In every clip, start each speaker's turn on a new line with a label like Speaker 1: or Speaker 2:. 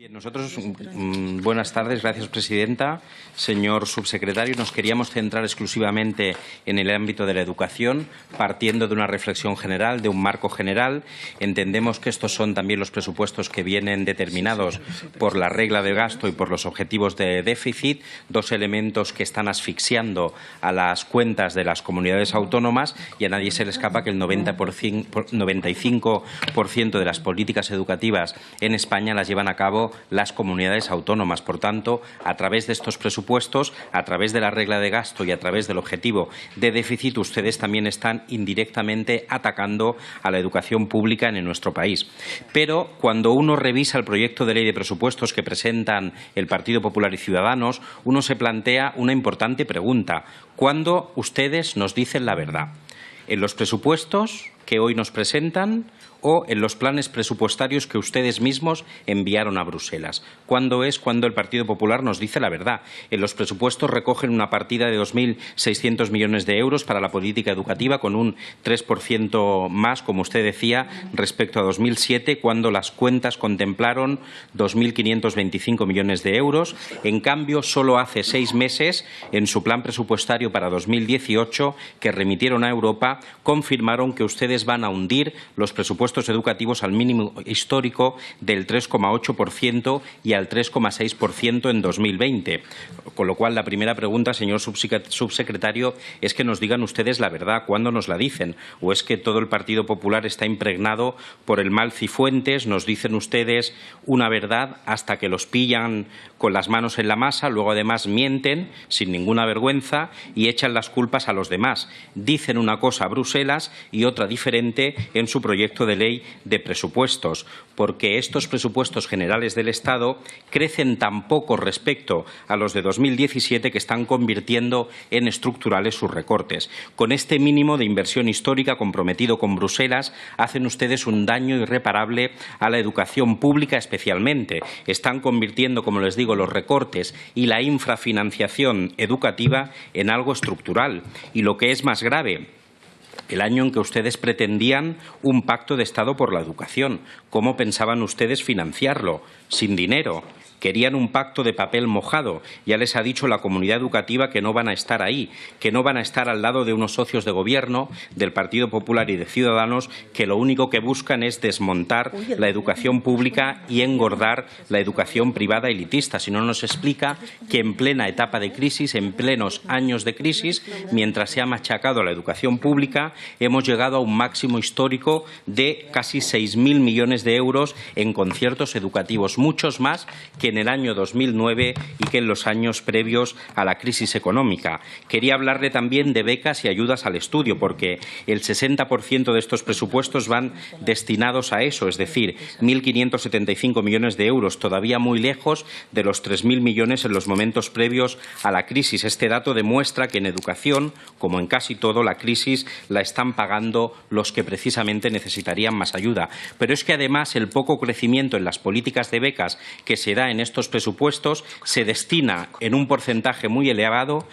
Speaker 1: Bien, nosotros, buenas tardes, gracias presidenta. Señor subsecretario, nos queríamos centrar exclusivamente en el ámbito de la educación, partiendo de una reflexión general, de un marco general. Entendemos que estos son también los presupuestos que vienen determinados por la regla de gasto y por los objetivos de déficit, dos elementos que están asfixiando a las cuentas de las comunidades autónomas, y a nadie se le escapa que el 95% de las políticas educativas en España las llevan a cabo las comunidades autónomas. Por tanto, a través de estos presupuestos, a través de la regla de gasto y a través del objetivo de déficit, ustedes también están indirectamente atacando a la educación pública en nuestro país. Pero cuando uno revisa el proyecto de ley de presupuestos que presentan el Partido Popular y Ciudadanos, uno se plantea una importante pregunta: ¿cuándo ustedes nos dicen la verdad? ¿En los presupuestos que hoy nos presentan o en los planes presupuestarios que ustedes mismos enviaron a Bruselas? ¿Cuándo es cuando el Partido Popular nos dice la verdad? En los presupuestos recogen una partida de 2.600 millones de euros para la política educativa, con un 3% más, como usted decía, respecto a 2007, cuando las cuentas contemplaron 2.525 millones de euros. En cambio, solo hace 6 meses, en su plan presupuestario para 2018, que remitieron a Europa, confirmaron que ustedes van a hundir los presupuestos educativos al mínimo histórico del 3,8% y al 3,6% en 2020. Con lo cual, la primera pregunta, señor subsecretario, es que nos digan ustedes la verdad. ¿Cuándo nos la dicen? ¿O es que todo el Partido Popular está impregnado por el mal cifuentes? Nos dicen ustedes una verdad hasta que los pillan con las manos en la masa, luego además mienten sin ninguna vergüenza y echan las culpas a los demás. Dicen una cosa a Bruselas y otra diferente en su proyecto de ley de presupuestos, porque estos presupuestos generales del Estado crecen tan poco respecto a los de 2017 que están convirtiendo en estructurales sus recortes. Con este mínimo de inversión histórica comprometido con Bruselas, hacen ustedes un daño irreparable a la educación pública especialmente. Están convirtiendo, como les digo, los recortes y la infrafinanciación educativa en algo estructural. Y lo que es más grave, el año en que ustedes pretendían un pacto de Estado por la educación, ¿cómo pensaban ustedes financiarlo? Sin dinero. Querían un pacto de papel mojado. Ya les ha dicho la comunidad educativa que no van a estar ahí, que no van a estar al lado de unos socios de gobierno del Partido Popular y de Ciudadanos que lo único que buscan es desmontar la educación pública y engordar la educación privada elitista. Si no, nos explica que en plena etapa de crisis, en plenos años de crisis, mientras se ha machacado la educación pública, hemos llegado a un máximo histórico de casi 6.000 millones de euros en conciertos educativos, muchos más que en el año 2009 y que en los años previos a la crisis económica. Quería hablarle también de becas y ayudas al estudio, porque el 60% de estos presupuestos van destinados a eso, es decir, 1.575 millones de euros, todavía muy lejos de los 3.000 millones en los momentos previos a la crisis. Este dato demuestra que en educación, como en casi todo, la crisis la están pagando los que precisamente necesitarían más ayuda. Pero es que además el poco crecimiento en las políticas de becas que se da en estos presupuestos se destina en un porcentaje muy elevado,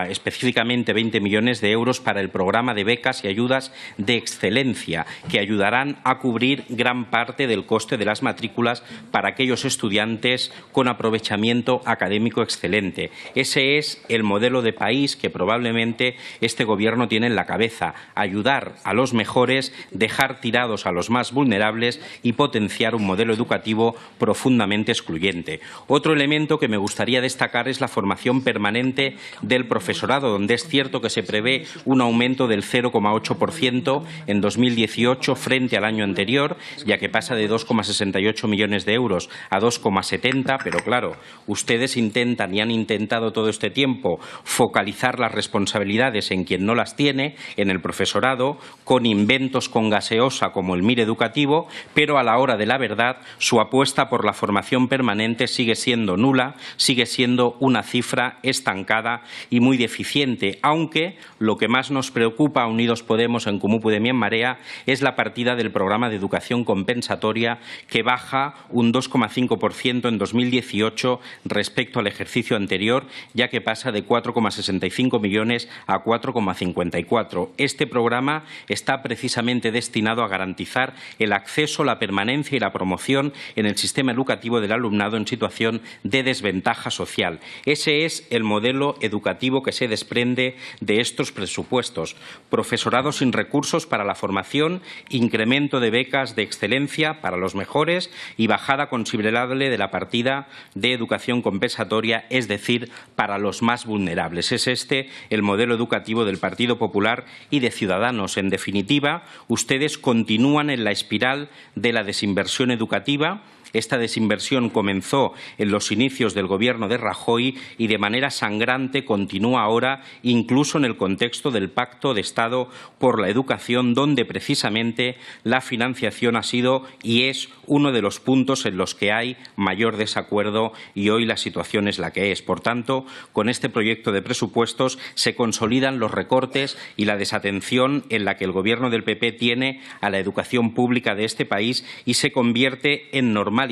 Speaker 1: específicamente 20 millones de euros, para el programa de becas y ayudas de excelencia, que ayudarán a cubrir gran parte del coste de las matrículas para aquellos estudiantes con aprovechamiento académico excelente. Ese es el modelo de país que probablemente este Gobierno tiene en la cabeza: ayudar a los mejores, dejar tirados a los más vulnerables y potenciar un modelo educativo profundamente excluyente. Otro elemento que me gustaría destacar es la formación permanente del profesorado, donde es cierto que se prevé un aumento del 0,8% en 2018 frente al año anterior, ya que pasa de 2,68 millones de euros a 2,70, pero claro, ustedes intentan y han intentado todo este tiempo focalizar las responsabilidades en quien no las tiene, en el profesorado, con inventos con gaseosa como el MIR educativo, pero a la hora de la verdad su apuesta por la formación permanente sigue siendo nula, sigue siendo una cifra estancada y muy deficiente, aunque lo que más nos preocupa a Unidos Podemos, En Comú Podem y En Marea es la partida del programa de educación compensatoria, que baja un 2,5% en 2018 respecto al ejercicio anterior, ya que pasa de 4,65 millones a 4,54. Este programa está precisamente destinado a garantizar el acceso, la permanencia y la promoción en el sistema educativo del alumnado en situación de desventaja social. Ese es el modelo educativo que se desprende de estos presupuestos. Profesorado sin recursos para la formación, incremento de becas de excelencia para los mejores y bajada considerable de la partida de educación compensatoria, es decir, para los más vulnerables. Es este el modelo educativo del Partido Popular y de Ciudadanos. En definitiva, ustedes continúan en la espiral de la desinversión educativa. Esta desinversión comenzó en los inicios del Gobierno de Rajoy y de manera sangrante continúa ahora, incluso en el contexto del Pacto de Estado por la Educación, donde precisamente la financiación ha sido y es uno de los puntos en los que hay mayor desacuerdo, y hoy la situación es la que es. Por tanto, con este proyecto de presupuestos se consolidan los recortes y la desatención en la que el Gobierno del PP tiene a la educación pública de este país, y se convierte en normalidad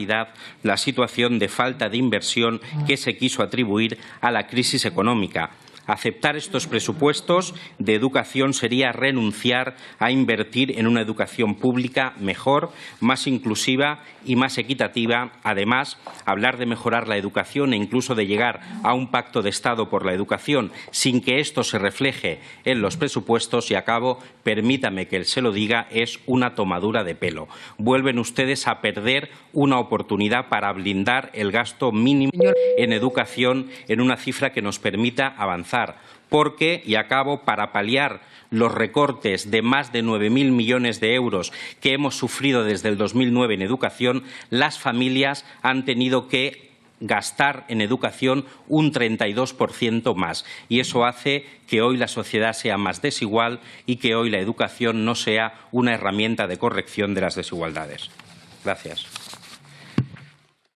Speaker 1: la situación de falta de inversión que se quiso atribuir a la crisis económica. Aceptar estos presupuestos de educación sería renunciar a invertir en una educación pública mejor, más inclusiva y más equitativa. Además, hablar de mejorar la educación e incluso de llegar a un pacto de Estado por la educación sin que esto se refleje en los presupuestos, y acabo, permítame que se lo diga, es una tomadura de pelo. Vuelven ustedes a perder una oportunidad para blindar el gasto mínimo en educación en una cifra que nos permita avanzar. Porque, y acabo, para paliar los recortes de más de 9.000 millones de euros que hemos sufrido desde el 2009 en educación, las familias han tenido que gastar en educación un 32% más. Y eso hace que hoy la sociedad sea más desigual y que hoy la educación no sea una herramienta de corrección de las desigualdades. Gracias.